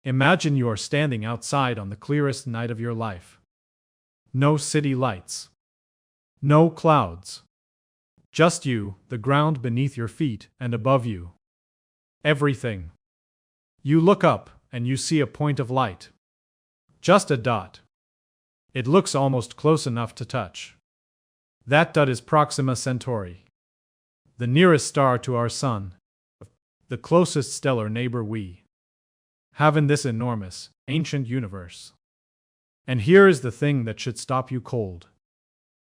Imagine you are standing outside on the clearest night of your life. No city lights. No clouds. Just you, the ground beneath your feet, and above you. Everything. You look up, and you see a point of light. Just a dot. It looks almost close enough to touch. That dot is Proxima Centauri, the nearest star to our Sun, the closest stellar neighbor we have in this enormous, ancient universe. And here is the thing that should stop you cold.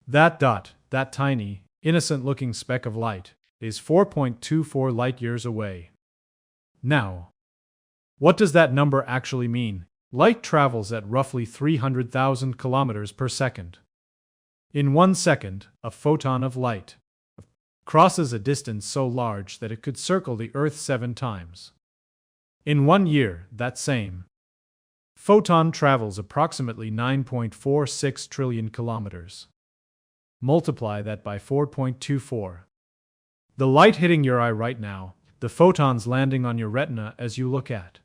That dot, that tiny, innocent-looking speck of light, is 4.24 light-years away. Now, what does that number actually mean? Light travels at roughly 300,000 kilometers per second. In 1 second, a photon of light crosses a distance so large that it could circle the Earth 7 times. In 1 year, that same photon travels approximately 9.46 trillion kilometers. Multiply that by 4.24. The light hitting your eye right now, the photons landing on your retina as you look at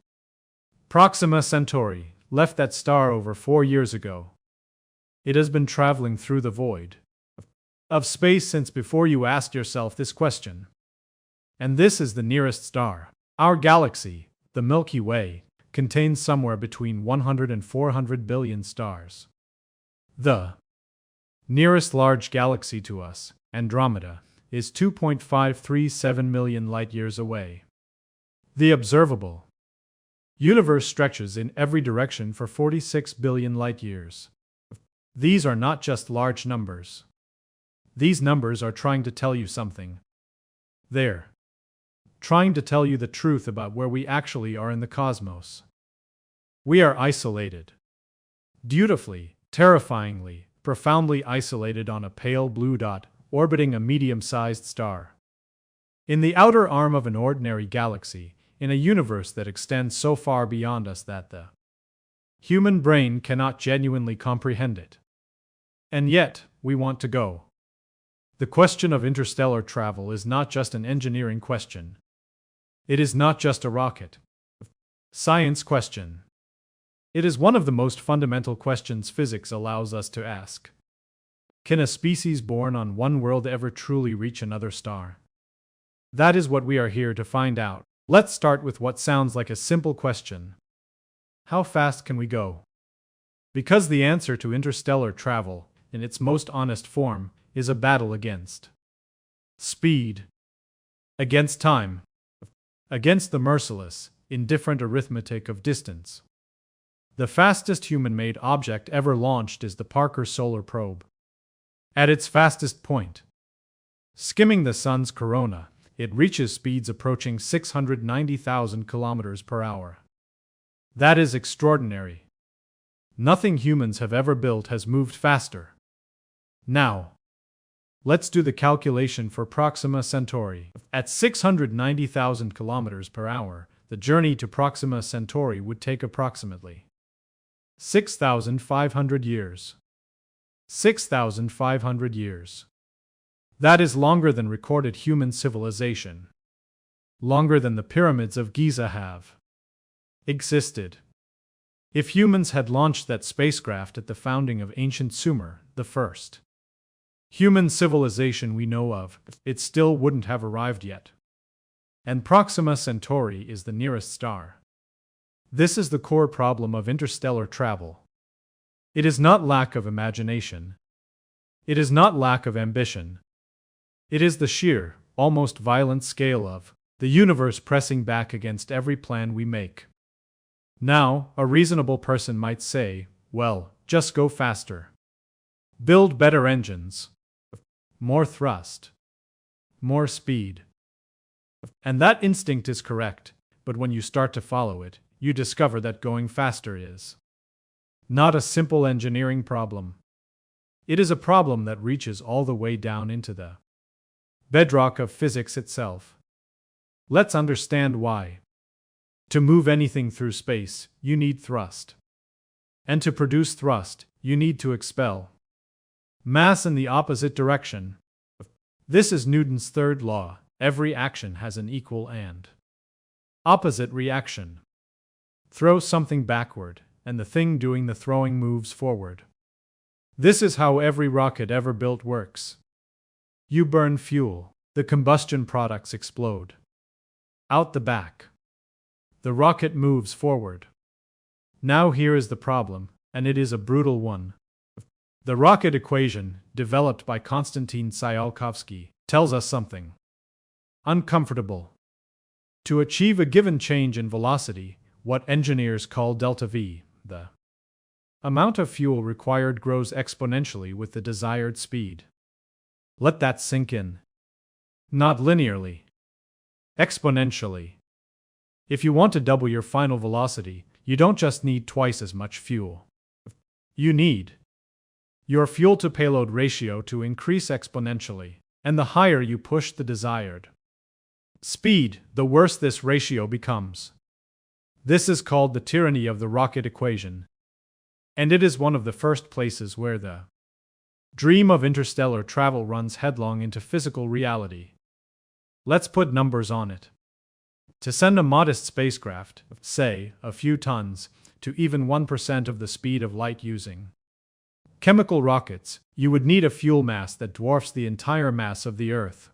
Proxima Centauri, left that star over 4 years ago. It has been traveling through the void of space since before you asked yourself this question. And this is the nearest star. Our galaxy, the Milky Way, contains somewhere between 100 and 400 billion stars. The nearest large galaxy to us, Andromeda, is 2.537 million light-years away. The observable universe stretches in every direction for 46 billion light-years. These are not just large numbers. These numbers are trying to tell you something. They're trying to tell you the truth about where we actually are in the cosmos. We are isolated. Dutifully, terrifyingly, profoundly isolated on a pale blue dot orbiting a medium-sized star. In the outer arm of an ordinary galaxy, in a universe that extends so far beyond us that the human brain cannot genuinely comprehend it. And yet, we want to go. The question of interstellar travel is not just an engineering question. It is not just a rocket science question. It is one of the most fundamental questions physics allows us to ask. Can a species born on one world ever truly reach another star? That is what we are here to find out. Let's start with what sounds like a simple question. How fast can we go? Because the answer to interstellar travel, in its most honest form, is a battle against speed, against time, against the merciless, indifferent arithmetic of distance. The fastest human-made object ever launched is the Parker Solar Probe. At its fastest point, skimming the sun's corona, it reaches speeds approaching 690,000 kilometers per hour. That is extraordinary. Nothing humans have ever built has moved faster. Now, let's do the calculation for Proxima Centauri. At 690,000 kilometers per hour, the journey to Proxima Centauri would take approximately 6,500 years. 6,500 years. That is longer than recorded human civilization. Longer than the pyramids of Giza have existed. If humans had launched that spacecraft at the founding of ancient Sumer, the first human civilization we know of, it still wouldn't have arrived yet. And Proxima Centauri is the nearest star. This is the core problem of interstellar travel. It is not lack of imagination. It is not lack of ambition. It is the sheer, almost violent scale of the universe pressing back against every plan we make. Now, a reasonable person might say, well, just go faster. Build better engines. More thrust. More speed. And that instinct is correct, but when you start to follow it, you discover that going faster is not a simple engineering problem. It is a problem that reaches all the way down into the bedrock of physics itself. Let's understand why. To move anything through space, you need thrust. And to produce thrust, you need to expel mass in the opposite direction. This is Newton's third law. Every action has an equal and opposite reaction. Throw something backward, and the thing doing the throwing moves forward. This is how every rocket ever built works. You burn fuel, the combustion products explode. Out the back. The rocket moves forward. Now here is the problem, and it is a brutal one. The rocket equation, developed by Konstantin Tsiolkovsky, tells us something uncomfortable. To achieve a given change in velocity, what engineers call delta V, the amount of fuel required grows exponentially with the desired speed. Let that sink in. Not linearly. Exponentially. If you want to double your final velocity, you don't just need twice as much fuel. You need your fuel-to-payload ratio to increase exponentially, and the higher you push the desired speed, the worse this ratio becomes. This is called the tyranny of the rocket equation, and it is one of the first places where the dream of interstellar travel runs headlong into physical reality. Let's put numbers on it. To send a modest spacecraft, say, a few tons, to even 1% of the speed of light using chemical rockets, you would need a fuel mass that dwarfs the entire mass of the Earth.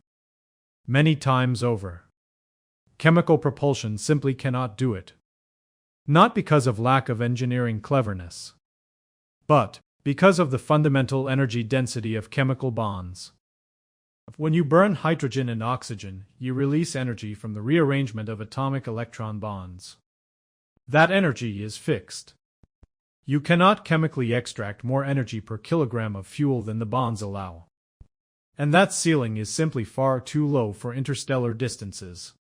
Many times over. Chemical propulsion simply cannot do it. Not because of lack of engineering cleverness, but because of the fundamental energy density of chemical bonds. When you burn hydrogen and oxygen, you release energy from the rearrangement of atomic electron bonds. That energy is fixed. You cannot chemically extract more energy per kilogram of fuel than the bonds allow. And that ceiling is simply far too low for interstellar distances.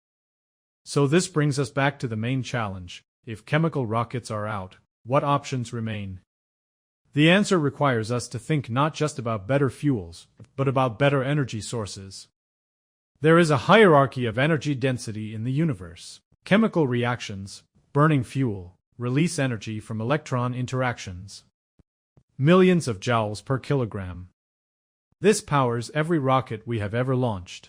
So this brings us back to the main challenge. If chemical rockets are out, what options remain? The answer requires us to think not just about better fuels, but about better energy sources. There is a hierarchy of energy density in the universe. Chemical reactions, burning fuel, release energy from electron interactions. Millions of joules per kilogram. This powers every rocket we have ever launched.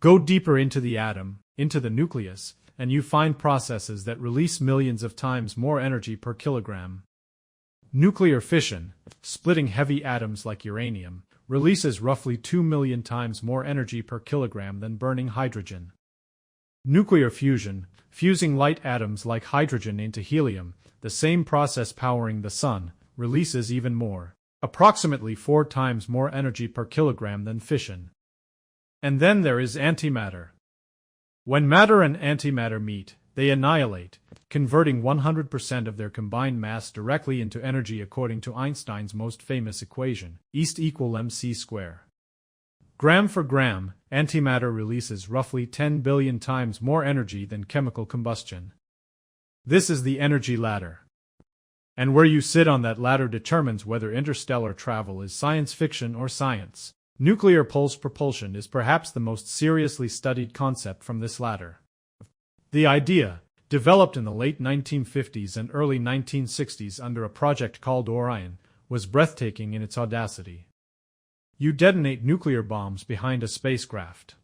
Go deeper into the atom, into the nucleus, and you find processes that release millions of times more energy per kilogram. Nuclear fission, splitting heavy atoms like uranium, releases roughly 2 million times more energy per kilogram than burning hydrogen. Nuclear fusion, fusing light atoms like hydrogen into helium, the same process powering the sun, releases even more, approximately 4 times more energy per kilogram than fission. And then there is antimatter. When matter and antimatter meet, they annihilate, converting 100% of their combined mass directly into energy according to Einstein's most famous equation, E = mc². Gram for gram, antimatter releases roughly 10 billion times more energy than chemical combustion. This is the energy ladder. And where you sit on that ladder determines whether interstellar travel is science fiction or science. Nuclear pulse propulsion is perhaps the most seriously studied concept from this ladder. The idea, developed in the late 1950s and early 1960s under a project called Orion, was breathtaking in its audacity. You detonate nuclear bombs behind a spacecraft.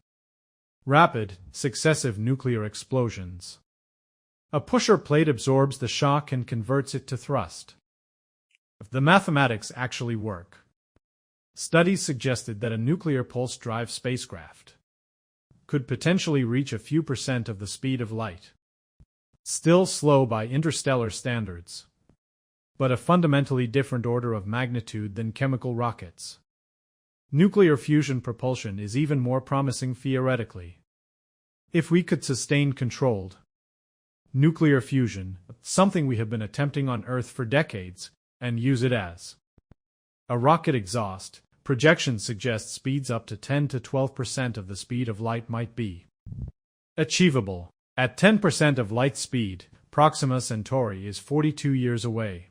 Rapid, successive nuclear explosions. A pusher plate absorbs the shock and converts it to thrust. The mathematics actually work. Studies suggested that a nuclear pulse-drive spacecraft could potentially reach a few % of the speed of light. Still slow by interstellar standards, but a fundamentally different order of magnitude than chemical rockets. Nuclear fusion propulsion is even more promising theoretically. If we could sustain controlled nuclear fusion, something we have been attempting on Earth for decades, and use it as a rocket exhaust, projections suggest speeds up to 10 to 12% of the speed of light might be achievable. At 10% of light speed, Proxima Centauri is 42 years away.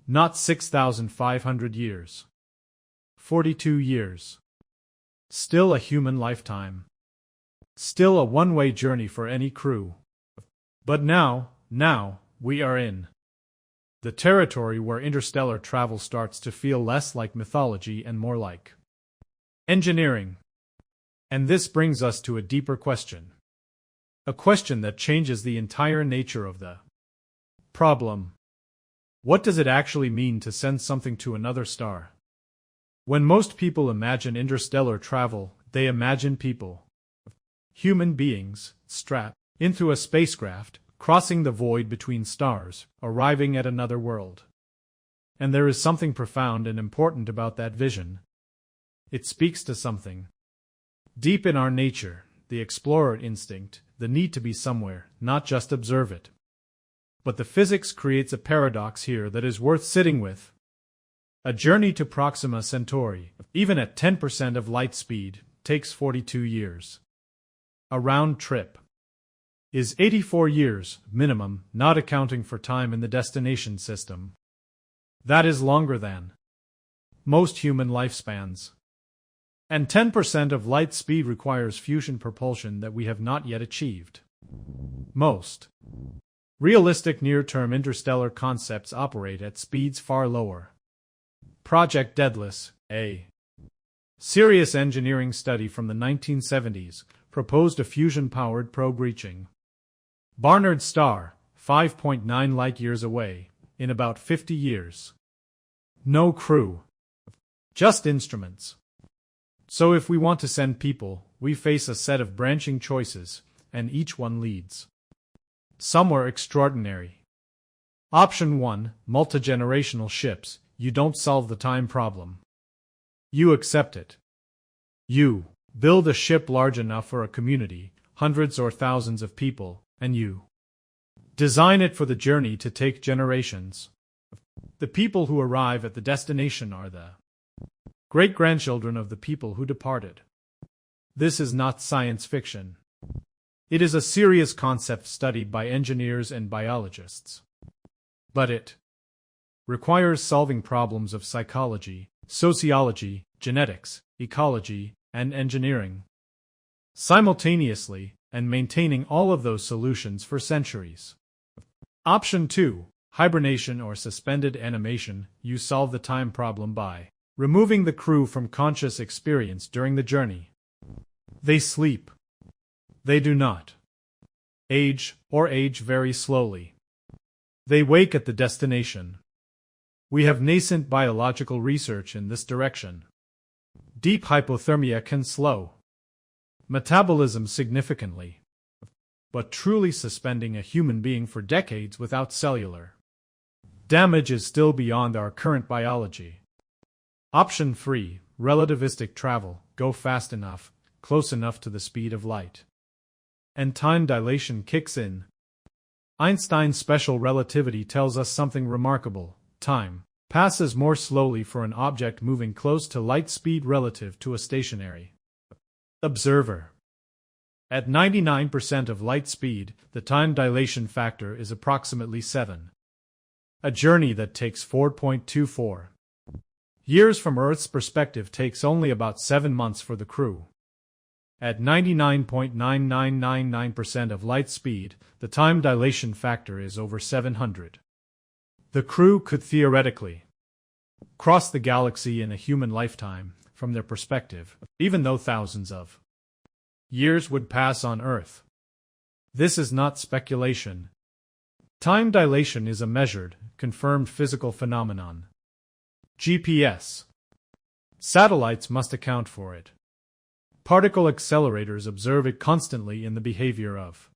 Not 6,500 years. 42 years. Still a human lifetime. Still a one-way journey for any crew. But now, we are in the territory where interstellar travel starts to feel less like mythology and more like engineering. And this brings us to a deeper question. A question that changes the entire nature of the Problem. What does it actually mean to send something to another star? When most people imagine interstellar travel, they imagine people, human beings, strapped into a spacecraft, crossing the void between stars, arriving at another world. And there is something profound and important about that vision. It speaks to something deep in our nature, the explorer instinct, the need to be somewhere, not just observe it. But the physics creates a paradox here that is worth sitting with. A journey to Proxima Centauri, even at 10% of light speed, takes 42 years. A round trip is 84 years, minimum, not accounting for time in the destination system. That is longer than most human lifespans. And 10% of light speed requires fusion propulsion that we have not yet achieved. Most realistic near-term interstellar concepts operate at speeds far lower. Project Daedalus, a serious engineering study from the 1970s, proposed a fusion-powered probe reaching Barnard's star, 5.9 light-years away, in about 50 years. No crew. Just instruments. So if we want to send people, we face a set of branching choices, and each one leads somewhere extraordinary. Option 1, multi-generational ships. You don't solve the time problem. You accept it. You build a ship large enough for a community, hundreds or thousands of people, and you design it for the journey to take generations. The people who arrive at the destination are the great-grandchildren of the people who departed. This is not science fiction. It is a serious concept studied by engineers and biologists. But it requires solving problems of psychology, sociology, genetics, ecology, and engineering simultaneously, and maintaining all of those solutions for centuries. Option 2, hibernation or suspended animation. You solve the time problem by removing the crew from conscious experience during the journey. They sleep. They do not age, or age very slowly. They wake at the destination. We have nascent biological research in this direction. Deep hypothermia can slow metabolism significantly, but truly suspending a human being for decades without cellular damage is still beyond our current biology. Option 3, relativistic travel. Go fast enough, close enough to the speed of light, and time dilation kicks in. Einstein's special relativity tells us something remarkable. Time passes more slowly for an object moving close to light speed relative to a stationary observer. At 99% of light speed, the time dilation factor is approximately 7. A journey that takes 4.24 years from Earth's perspective takes only about 7 months for the crew. At 99.9999% of light speed, the time dilation factor is over 700. The crew could theoretically cross the galaxy in a human lifetime, from their perspective, even though thousands of years would pass on Earth. This is not speculation. Time dilation is a measured, confirmed physical phenomenon. GPS satellites must account for it. Particle accelerators observe it constantly in the behavior of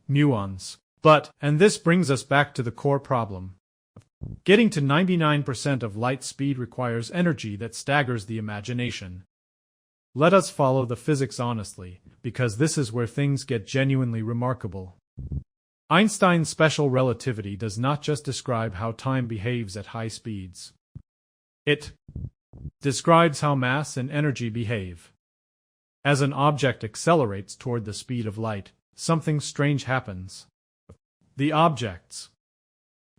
muons. But, and this brings us back to the core problem, getting to 99% of light speed requires energy that staggers the imagination. Let us follow the physics honestly, because this is where things get genuinely remarkable. Einstein's special relativity does not just describe how time behaves at high speeds. It describes how mass and energy behave. As an object accelerates toward the speed of light, something strange happens. The object's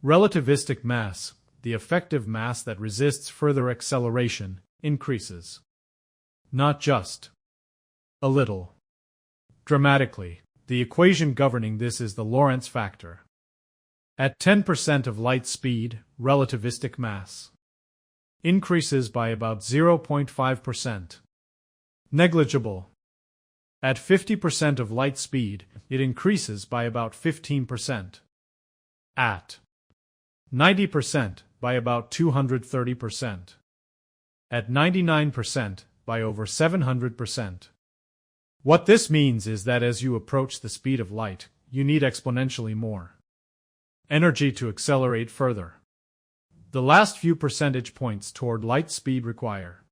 relativistic mass, the effective mass that resists further acceleration, increases. Not just a little. Dramatically. The equation governing this is the Lorentz factor. At 10% of light speed, relativistic mass increases by about 0.5%. Negligible. At 50% of light speed, it increases by about 15%. At 90% by about 230%. At 99% by over 700%. What this means is that as you approach the speed of light, you need exponentially more energy to accelerate further. The last few percentage points toward light speed require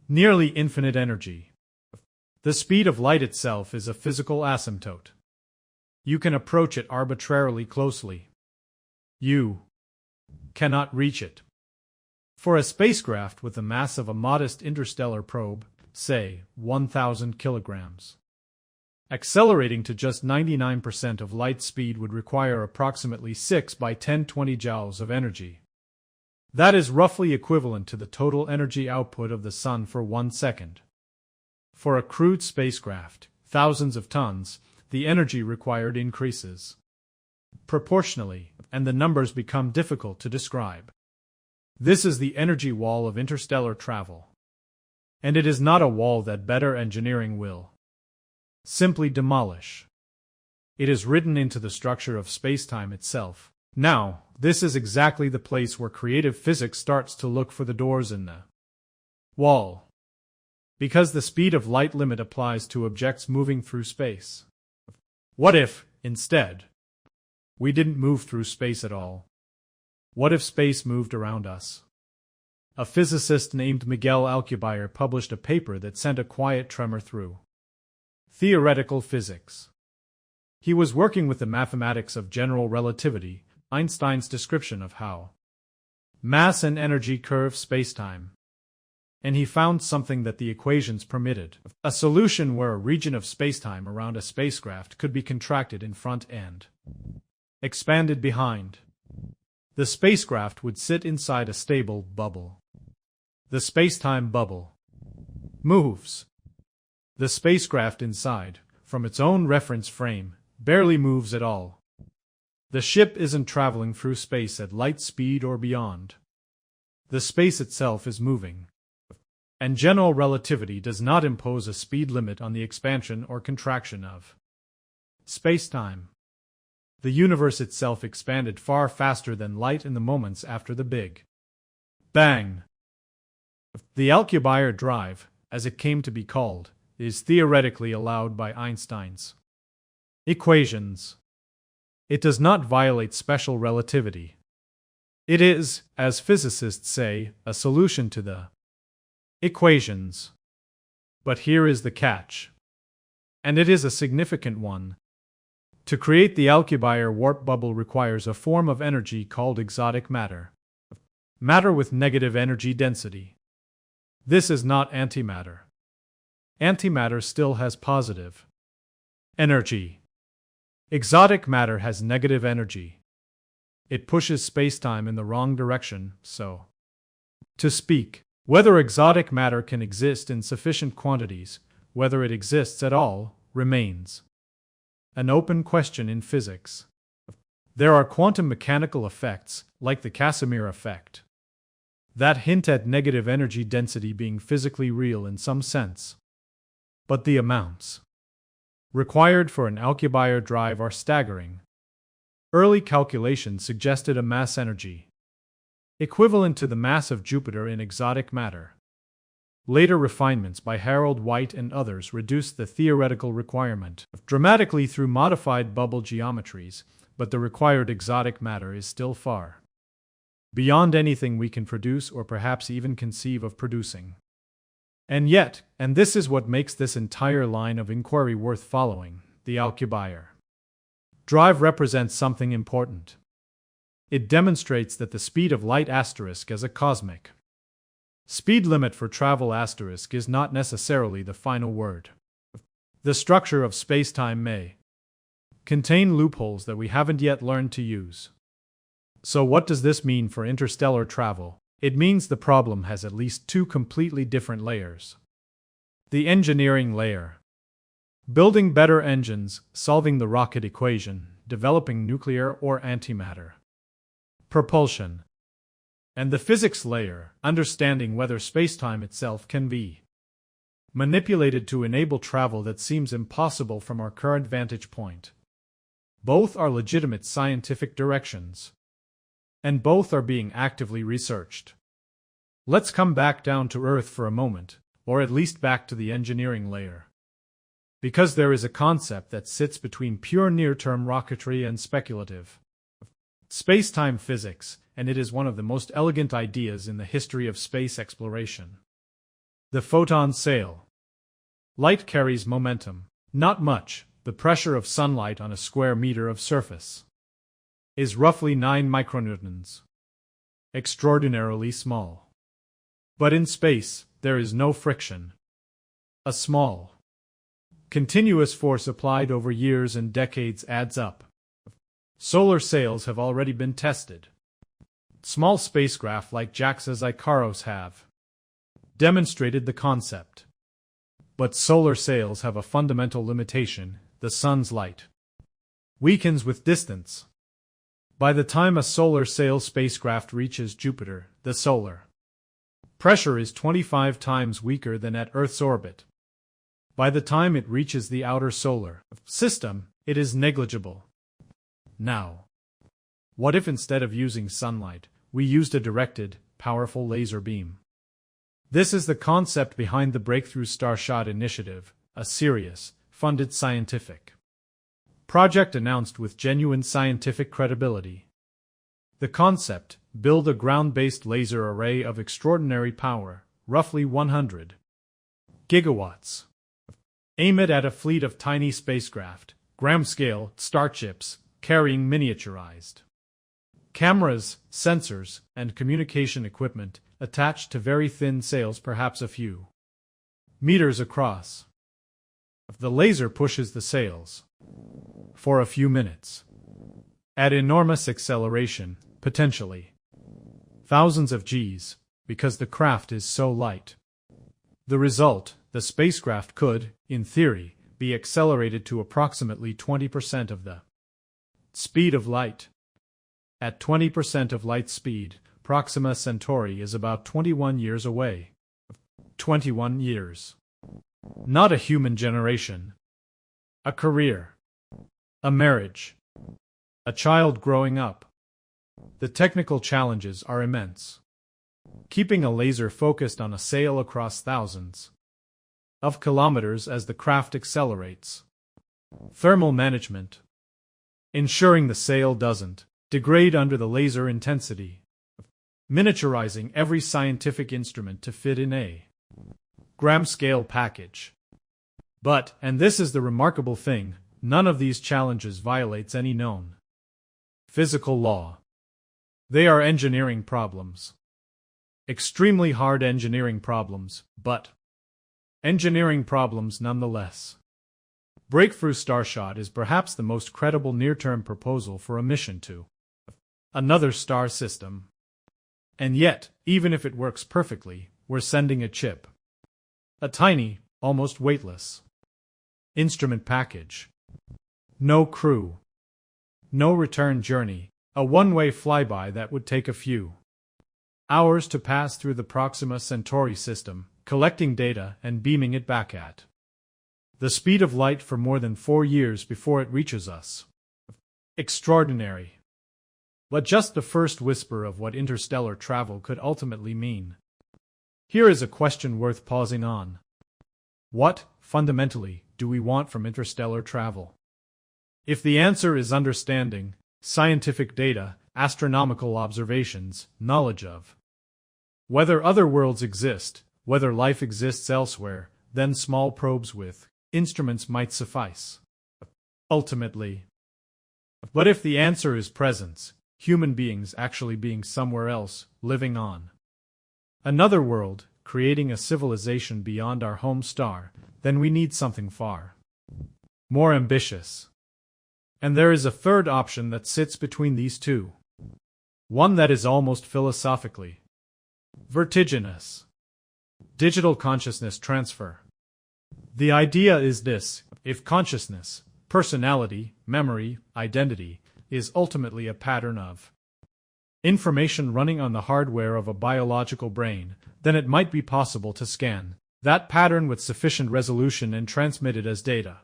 nearly infinite energy. The speed of light itself is a physical asymptote. You can approach it arbitrarily closely. You cannot reach it. For a spacecraft with the mass of a modest interstellar probe, say 1,000 kilograms, accelerating to just 99% of light speed would require approximately 6 by 1020 joules of energy. That is roughly equivalent to the total energy output of the Sun for 1 second. For a crewed spacecraft, thousands of tons, the energy required increases proportionally, and the numbers become difficult to describe. This is the energy wall of interstellar travel. And it is not a wall that better engineering will simply demolish. It is written into the structure of spacetime itself. Now, this is exactly the place where creative physics starts to look for the doors in the wall. Because the speed of light limit applies to objects moving through space. What if, instead, we didn't move through space at all? What if space moved around us? A physicist named Miguel Alcubierre published a paper that sent a quiet tremor through theoretical physics. He was working with the mathematics of general relativity, Einstein's description of how mass and energy curve spacetime. And he found something that the equations permitted, a solution where a region of spacetime around a spacecraft could be contracted in front and expanded behind. The spacecraft would sit inside a stable bubble. The spacetime bubble moves. The spacecraft inside, from its own reference frame, barely moves at all. The ship isn't traveling through space at light speed or beyond. The space itself is moving. And general relativity does not impose a speed limit on the expansion or contraction of spacetime. The universe itself expanded far faster than light in the moments after the Big Bang. The Alcubierre drive, as it came to be called, is theoretically allowed by Einstein's equations. It does not violate special relativity. It is, as physicists say, a solution to the equations. But here is the catch. And it is a significant one. To create the Alcubierre warp bubble requires a form of energy called exotic matter. Matter with negative energy density. This is not antimatter. Antimatter still has positive energy. Exotic matter has negative energy. It pushes spacetime in the wrong direction, so to speak. Whether exotic matter can exist in sufficient quantities, whether it exists at all, remains an open question in physics. There are quantum mechanical effects, like the Casimir effect, that hint at negative energy density being physically real in some sense. But the amounts required for an Alcubierre drive are staggering. Early calculations suggested a mass energy equivalent to the mass of Jupiter in exotic matter. Later refinements by Harold White and others reduced the theoretical requirement dramatically through modified bubble geometries, but the required exotic matter is still far beyond anything we can produce or perhaps even conceive of producing. And yet, and this is what makes this entire line of inquiry worth following, the Alcubierre drive represents something important. It demonstrates that the speed of light asterisk as a cosmic speed limit for travel asterisk is not necessarily the final word. The structure of spacetime may contain loopholes that we haven't yet learned to use. So what does this mean for interstellar travel? It means the problem has at least two completely different layers. The engineering layer. Building better engines, solving the rocket equation, developing nuclear or antimatter propulsion. And the physics layer, understanding whether spacetime itself can be manipulated to enable travel that seems impossible from our current vantage point. Both are legitimate scientific directions. And both are being actively researched. Let's come back down to Earth for a moment, or at least back to the engineering layer. Because there is a concept that sits between pure near-term rocketry and speculative space-time physics, and it is one of the most elegant ideas in the history of space exploration. The photon sail. Light carries momentum. Not much. The pressure of sunlight on a square meter of surface is roughly 9 micronewtons. Extraordinarily small. But in space, there is no friction. A small, continuous force applied over years and decades adds up. Solar sails have already been tested. Small spacecraft like JAXA's Icaros have demonstrated the concept. But solar sails have a fundamental limitation: the sun's light weakens with distance. By the time a solar sail spacecraft reaches Jupiter, the solar pressure is 25 times weaker than at Earth's orbit. By the time it reaches the outer solar system, it is negligible. Now, what if instead of using sunlight, we used a directed, powerful laser beam? This is the concept behind the Breakthrough Starshot initiative, a serious, funded scientific project announced with genuine scientific credibility. The concept: build a ground-based laser array of extraordinary power, roughly 100 gigawatts. Aim it at a fleet of tiny spacecraft, gram-scale starships, carrying miniaturized cameras, sensors, and communication equipment attached to very thin sails, perhaps a few meters across. The laser pushes the sails for a few minutes at enormous acceleration, potentially thousands of Gs, because the craft is so light. The result: the spacecraft could, in theory, be accelerated to approximately 20% of the speed of light. At 20% of light speed, Proxima Centauri is about 21 years away. 21 years. Not a human generation. A career. A marriage. A child growing up. The technical challenges are immense. Keeping a laser focused on a sail across thousands of kilometers as the craft accelerates. Thermal management. Ensuring the sail doesn't degrade under the laser intensity. Miniaturizing every scientific instrument to fit in a gram-scale package. But, and this is the remarkable thing, none of these challenges violates any known physical law. They are engineering problems. Extremely hard engineering problems, but engineering problems nonetheless. Breakthrough Starshot is perhaps the most credible near-term proposal for a mission to another star system. And yet, even if it works perfectly, we're sending a chip. A tiny, almost weightless instrument package. No crew. No return journey. A one-way flyby that would take a few hours to pass through the Proxima Centauri system, collecting data and beaming it back at the speed of light for more than 4 years before it reaches us. Extraordinary. But just the first whisper of what interstellar travel could ultimately mean. Here is a question worth pausing on. What, fundamentally, do we want from interstellar travel? If the answer is understanding, scientific data, astronomical observations, knowledge of whether other worlds exist, whether life exists elsewhere, then small probes with instruments might suffice. Ultimately. But if the answer is presence, human beings actually being somewhere else, living on another world, creating a civilization beyond our home star, then we need something far more ambitious. And there is a third option that sits between these two. One that is almost philosophically vertiginous. Digital consciousness transfer. The idea is this: if consciousness, personality, memory, identity, is ultimately a pattern of information running on the hardware of a biological brain, then it might be possible to scan that pattern with sufficient resolution and transmit it as data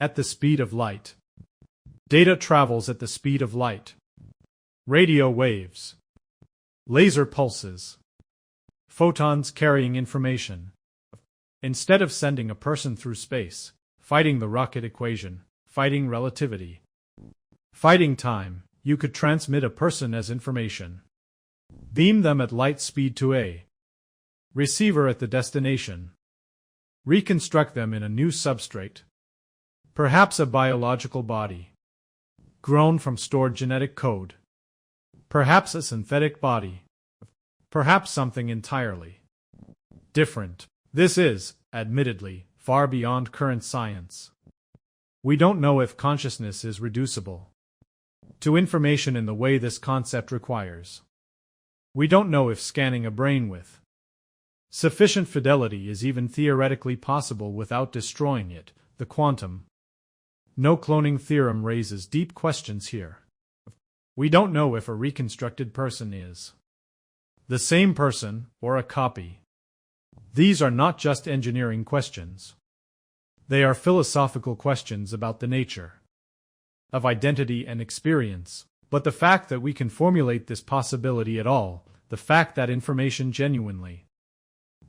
at the speed of light. Data travels at the speed of light. Radio waves. Laser pulses. Photons carrying information. Instead of sending a person through space, fighting the rocket equation, fighting relativity, fighting time, you could transmit a person as information. Beam them at light speed to a receiver at the destination. Reconstruct them in a new substrate. Perhaps a biological body, grown from stored genetic code. Perhaps a synthetic body. Perhaps something entirely different. This is, admittedly, far beyond current science. We don't know if consciousness is reducible to information in the way this concept requires. We don't know if scanning a brain with sufficient fidelity is even theoretically possible without destroying it. The quantum no-cloning theorem raises deep questions here. We don't know if a reconstructed person is the same person or a copy. These are not just engineering questions. They are philosophical questions about the nature of identity and experience. But the fact that we can formulate this possibility at all, the fact that information genuinely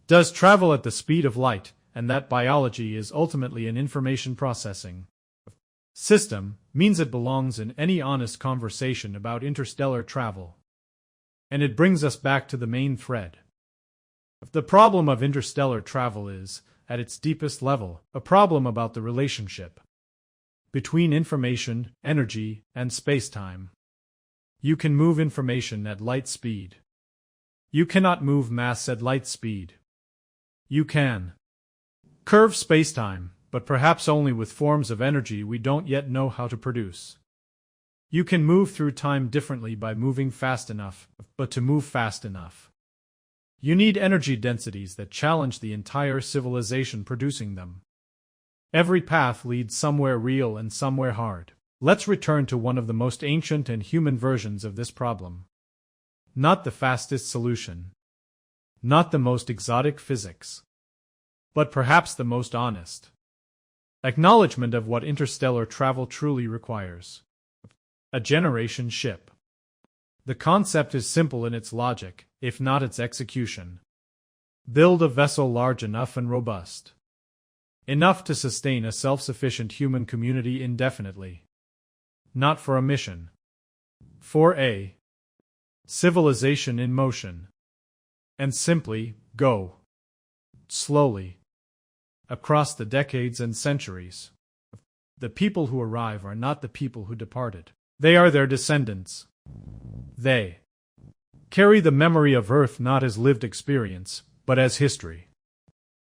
does travel at the speed of light, and that biology is ultimately an information processing system, means it belongs in any honest conversation about interstellar travel. And it brings us back to the main thread. The problem of interstellar travel is, at its deepest level, a problem about the relationship between information, energy, and spacetime. You can move information at light speed. You cannot move mass at light speed. You can curve spacetime, but perhaps only with forms of energy we don't yet know how to produce. You can move through time differently by moving fast enough, but to move fast enough, you need energy densities that challenge the entire civilization producing them. Every path leads somewhere real and somewhere hard. Let's return to one of the most ancient and human versions of this problem. Not the fastest solution. Not the most exotic physics. But perhaps the most honest acknowledgement of what interstellar travel truly requires. A generation ship. The concept is simple in its logic, if not its execution. Build a vessel large enough and robust enough to sustain a self-sufficient human community indefinitely. Not for a mission. For a civilization in motion. And simply go slowly across the decades and centuries. The people who arrive are not the people who departed. They are their descendants. They carry the memory of Earth not as lived experience, but as history.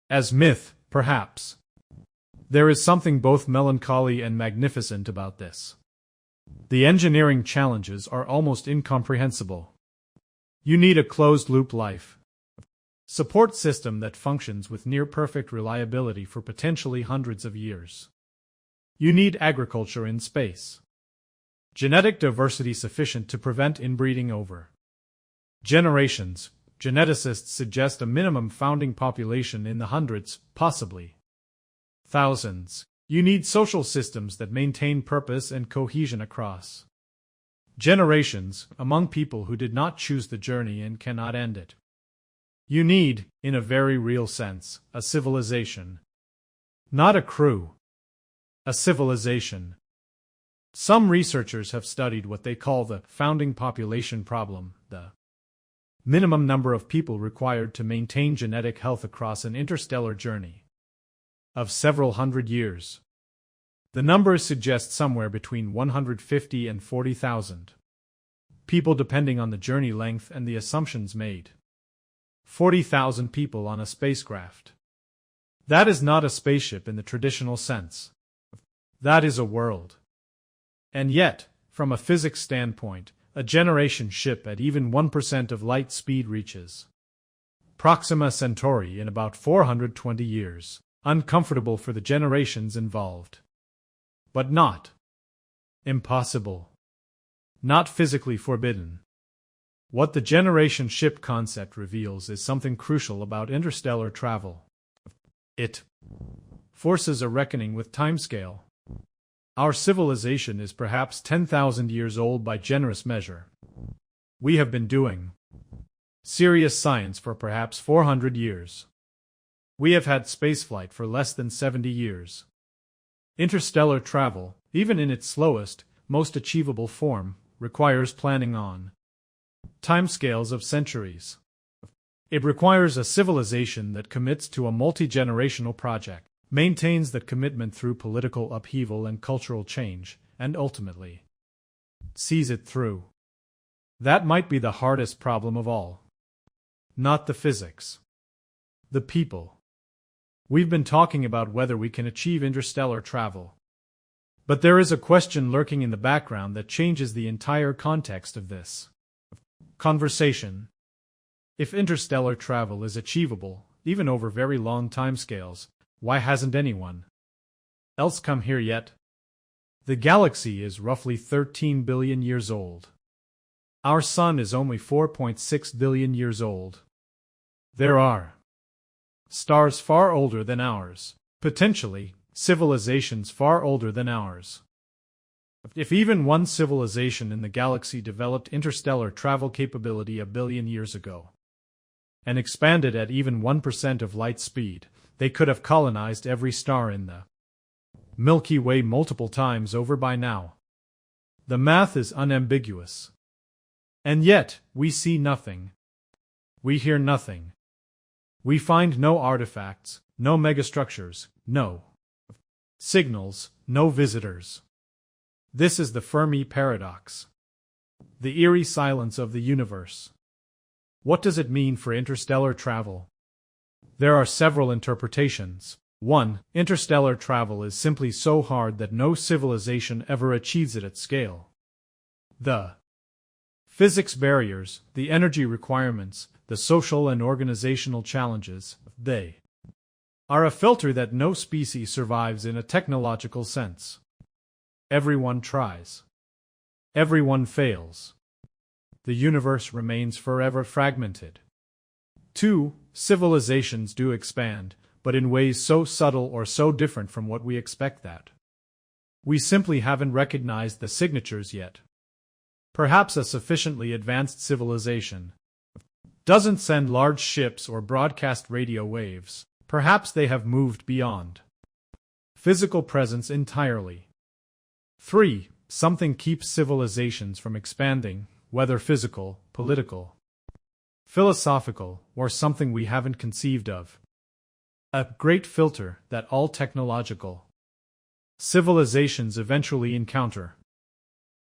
As myth, perhaps. There is something both melancholy and magnificent about this. The engineering challenges are almost incomprehensible. You need a closed-loop life support system that functions with near-perfect reliability for potentially hundreds of years. You need agriculture in space. Genetic diversity sufficient to prevent inbreeding over generations. Geneticists suggest a minimum founding population in the hundreds, possibly thousands. You need social systems that maintain purpose and cohesion across generations, among people who did not choose the journey and cannot end it. You need, in a very real sense, a civilization. Not a crew. A civilization. Some researchers have studied what they call the founding population problem, the minimum number of people required to maintain genetic health across an interstellar journey of several hundred years. The numbers suggest somewhere between 150 and 40,000 people depending on the journey length and the assumptions made. 40,000 people on a spacecraft. That is not a spaceship in the traditional sense. That is a world. And yet, from a physics standpoint, a generation ship at even 1% of light speed reaches Proxima Centauri in about 420 years. Uncomfortable for the generations involved. But not impossible. Not physically forbidden. What the generation ship concept reveals is something crucial about interstellar travel. It forces a reckoning with timescale. Our civilization is perhaps 10,000 years old by generous measure. We have been doing serious science for perhaps 400 years. We have had spaceflight for less than 70 years. Interstellar travel, even in its slowest, most achievable form, requires planning on timescales of centuries. It requires a civilization that commits to a multi-generational project, maintains that commitment through political upheaval and cultural change, and ultimately sees it through. That might be the hardest problem of all. Not the physics. The people. We've been talking about whether we can achieve interstellar travel. But there is a question lurking in the background that changes the entire context of this conversation. If interstellar travel is achievable, even over very long timescales, why hasn't anyone else come here yet? The galaxy is roughly 13 billion years old. Our sun is only 4.6 billion years old. There are stars far older than ours, potentially civilizations far older than ours. If even one civilization in the galaxy developed interstellar travel capability a billion years ago, and expanded at even 1% of light speed, they could have colonized every star in the Milky Way multiple times over by now. The math is unambiguous. And yet, we see nothing. We hear nothing. We find no artifacts, no megastructures, no signals, no visitors. This is the Fermi Paradox. The eerie silence of the universe. What does it mean for interstellar travel? There are several interpretations. 1. Interstellar travel is simply so hard that no civilization ever achieves it at scale. The physics barriers, the energy requirements, the social and organizational challenges, they are a filter that no species survives in a technological sense. Everyone tries. Everyone fails. The universe remains forever fragmented. 2. Civilizations do expand, but in ways so subtle or so different from what we expect that we simply haven't recognized the signatures yet. Perhaps a sufficiently advanced civilization doesn't send large ships or broadcast radio waves. Perhaps they have moved beyond physical presence entirely. 3. Something keeps civilizations from expanding, whether physical, political, philosophical, or something we haven't conceived of. A great filter that all technological civilizations eventually encounter.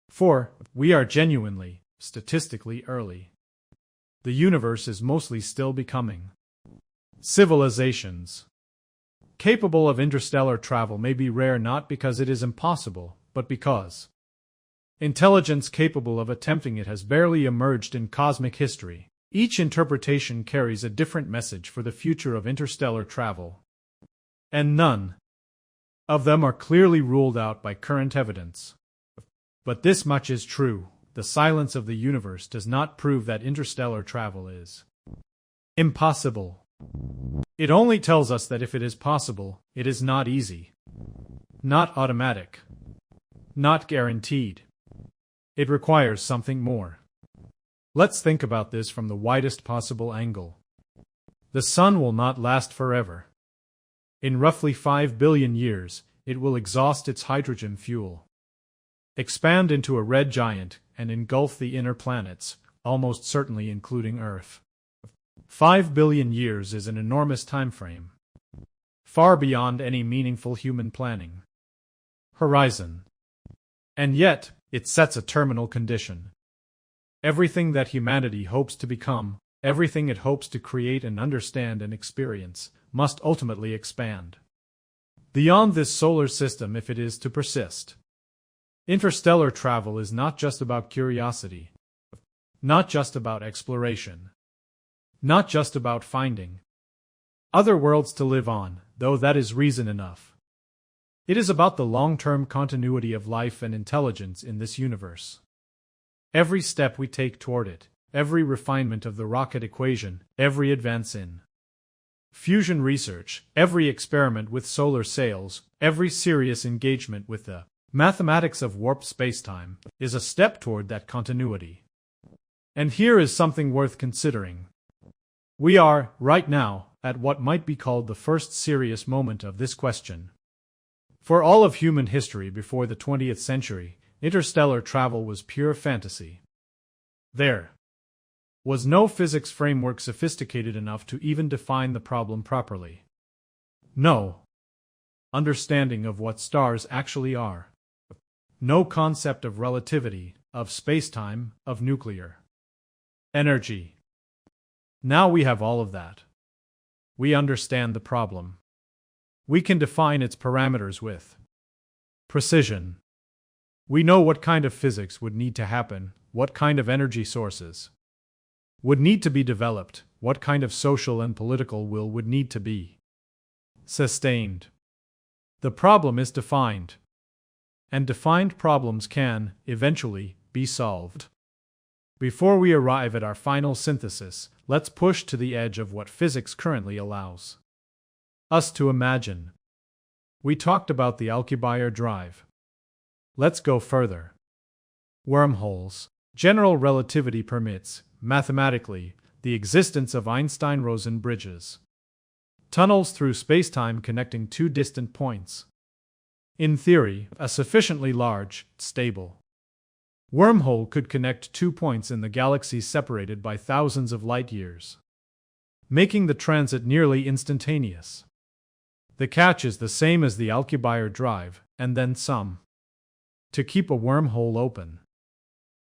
4. We are genuinely, statistically early. The universe is mostly still becoming. Civilizations capable of interstellar travel may be rare not because it is impossible, but because intelligence capable of attempting it has barely emerged in cosmic history. Each interpretation carries a different message for the future of interstellar travel, and none of them are clearly ruled out by current evidence. But this much is true: the silence of the universe does not prove that interstellar travel is impossible. It only tells us that if it is possible, it is not easy, not automatic, not guaranteed. It requires something more. Let's think about this from the widest possible angle. The sun will not last forever. In roughly 5 billion years, it will exhaust its hydrogen fuel, expand into a red giant, and engulf the inner planets, almost certainly including Earth. 5 billion years is an enormous time frame, far beyond any meaningful human planning horizon. And yet, it sets a terminal condition. Everything that humanity hopes to become, everything it hopes to create and understand and experience, must ultimately expand beyond this solar system if it is to persist. Interstellar travel is not just about curiosity, not just about exploration, not just about finding other worlds to live on, though that is reason enough. It is about the long-term continuity of life and intelligence in this universe. Every step we take toward it, every refinement of the rocket equation, every advance in fusion research, every experiment with solar sails, every serious engagement with the Mathematics of warped spacetime is a step toward that continuity. And here is something worth considering. We are, right now, at what might be called the first serious moment of this question. For all of human history before the 20th century, interstellar travel was pure fantasy. There was no physics framework sophisticated enough to even define the problem properly. No understanding of what stars actually are. No concept of relativity, of spacetime, of nuclear energy. Now we have all of that. We understand the problem. We can define its parameters with precision. We know what kind of physics would need to happen, what kind of energy sources would need to be developed, what kind of social and political will would need to be sustained. The problem is defined. And defined problems can, eventually, be solved. Before we arrive at our final synthesis, let's push to the edge of what physics currently allows us to imagine. We talked about the Alcubierre drive. Let's go further. Wormholes. General relativity permits, mathematically, the existence of Einstein-Rosen bridges. Tunnels through spacetime connecting two distant points. In theory, a sufficiently large, stable wormhole could connect 2 points in the galaxy separated by thousands of light-years, making the transit nearly instantaneous. The catch is the same as the Alcubierre drive, and then some. To keep a wormhole open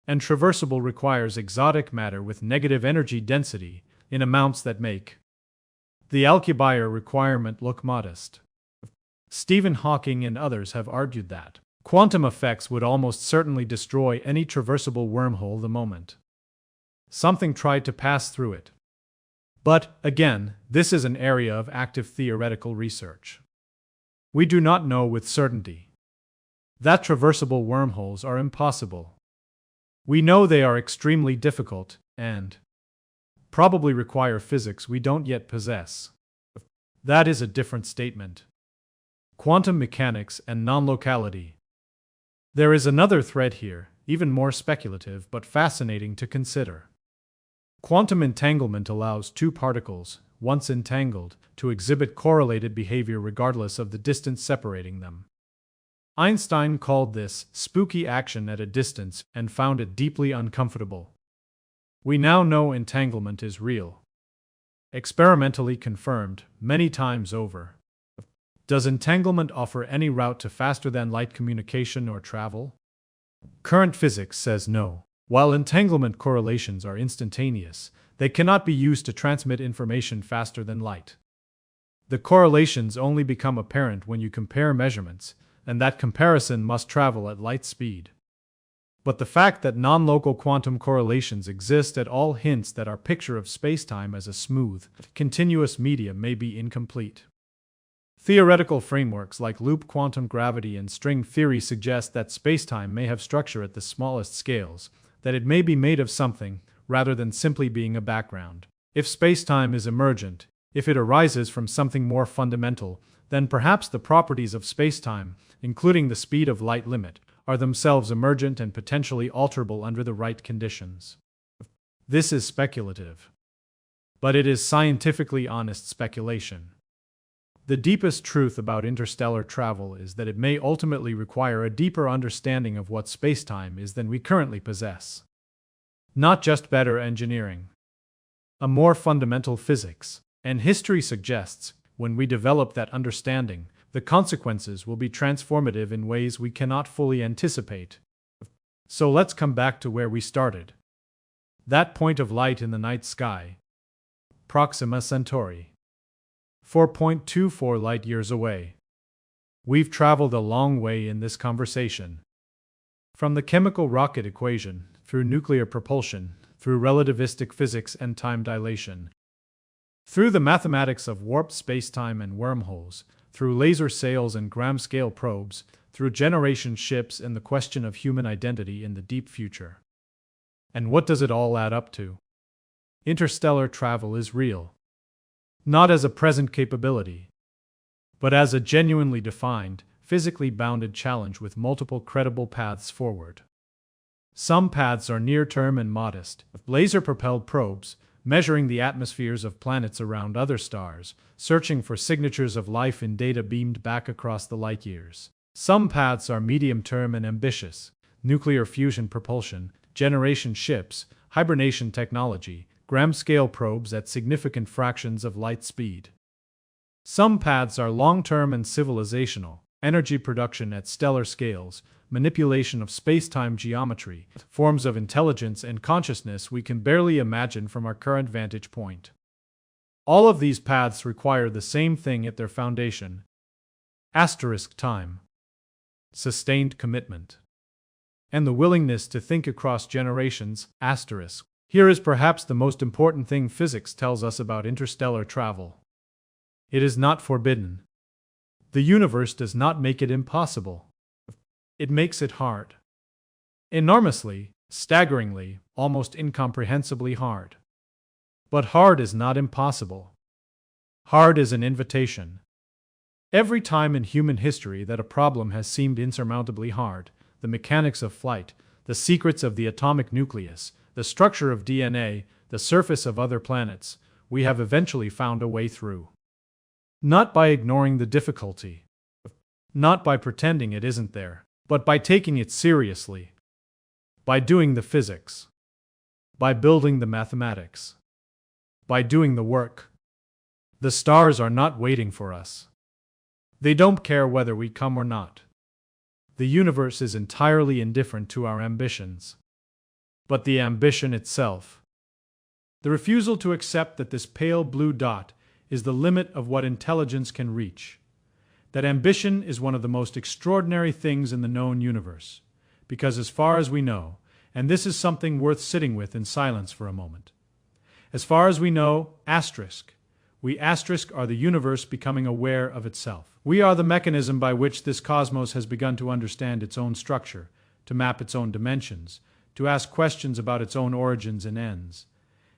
and traversable requires exotic matter with negative energy density in amounts that make the Alcubierre requirement look modest. Stephen Hawking and others have argued that quantum effects would almost certainly destroy any traversable wormhole the moment something tried to pass through it. But, again, this is an area of active theoretical research. We do not know with certainty that traversable wormholes are impossible. We know they are extremely difficult, and probably require physics we don't yet possess. That is a different statement. Quantum mechanics and non-locality. There is another thread here, even more speculative but fascinating to consider. Quantum entanglement allows two particles, once entangled, to exhibit correlated behavior regardless of the distance separating them. Einstein called this spooky action at a distance and found it deeply uncomfortable. We now know entanglement is real. Experimentally confirmed, many times over. Does entanglement offer any route to faster-than-light communication or travel? Current physics says no. While entanglement correlations are instantaneous, they cannot be used to transmit information faster than light. The correlations only become apparent when you compare measurements, and that comparison must travel at light speed. But the fact that non-local quantum correlations exist at all hints that our picture of spacetime as a smooth, continuous medium may be incomplete. Theoretical frameworks like loop quantum gravity and string theory suggest that spacetime may have structure at the smallest scales, that it may be made of something, rather than simply being a background. If spacetime is emergent, if it arises from something more fundamental, then perhaps the properties of spacetime, including the speed of light limit, are themselves emergent and potentially alterable under the right conditions. This is speculative. But it is scientifically honest speculation. The deepest truth about interstellar travel is that it may ultimately require a deeper understanding of what spacetime is than we currently possess. Not just better engineering. A more fundamental physics. And history suggests, when we develop that understanding, the consequences will be transformative in ways we cannot fully anticipate. So let's come back to where we started. That point of light in the night sky. Proxima Centauri. 4.24 light-years away. We've traveled a long way in this conversation. From the chemical rocket equation, through nuclear propulsion, through relativistic physics and time dilation, through the mathematics of warped spacetime and wormholes, through laser sails and gram-scale probes, through generation ships and the question of human identity in the deep future. And what does it all add up to? Interstellar travel is real. Not as a present capability, but as a genuinely defined, physically bounded challenge with multiple credible paths forward. Some paths are near-term and modest, laser-propelled probes, measuring the atmospheres of planets around other stars, searching for signatures of life in data beamed back across the light years. Some paths are medium-term and ambitious, nuclear fusion propulsion, generation ships, hibernation technology, gram-scale probes at significant fractions of light speed. Some paths are long-term and civilizational, energy production at stellar scales, manipulation of spacetime geometry, forms of intelligence and consciousness we can barely imagine from our current vantage point. All of these paths require the same thing at their foundation: time, sustained commitment, and the willingness to think across generations. Here is perhaps the most important thing physics tells us about interstellar travel. It is not forbidden. The universe does not make it impossible. It makes it hard. Enormously, staggeringly, almost incomprehensibly hard. But hard is not impossible. Hard is an invitation. Every time in human history that a problem has seemed insurmountably hard, the mechanics of flight, the secrets of the atomic nucleus, the structure of DNA, the surface of other planets, we have eventually found a way through. Not by ignoring the difficulty, not by pretending it isn't there, but by taking it seriously, by doing the physics, by building the mathematics, by doing the work. The stars are not waiting for us. They don't care whether we come or not. The universe is entirely indifferent to our ambitions. But the ambition itself, the refusal to accept that this pale blue dot is the limit of what intelligence can reach, that ambition is one of the most extraordinary things in the known universe, because as far as we know, and this is something worth sitting with in silence for a moment, as far as we know, we are the universe becoming aware of itself. We are the mechanism by which this cosmos has begun to understand its own structure, to map its own dimensions, to ask questions about its own origins and ends.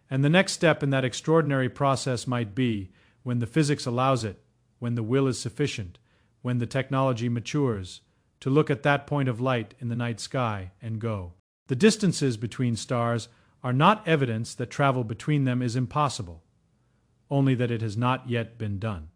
And the next step in that extraordinary process might be, when the physics allows it, when the will is sufficient, when the technology matures, to look at that point of light in the night sky and go, the distances between stars are not evidence that travel between them is impossible, only that it has not yet been done.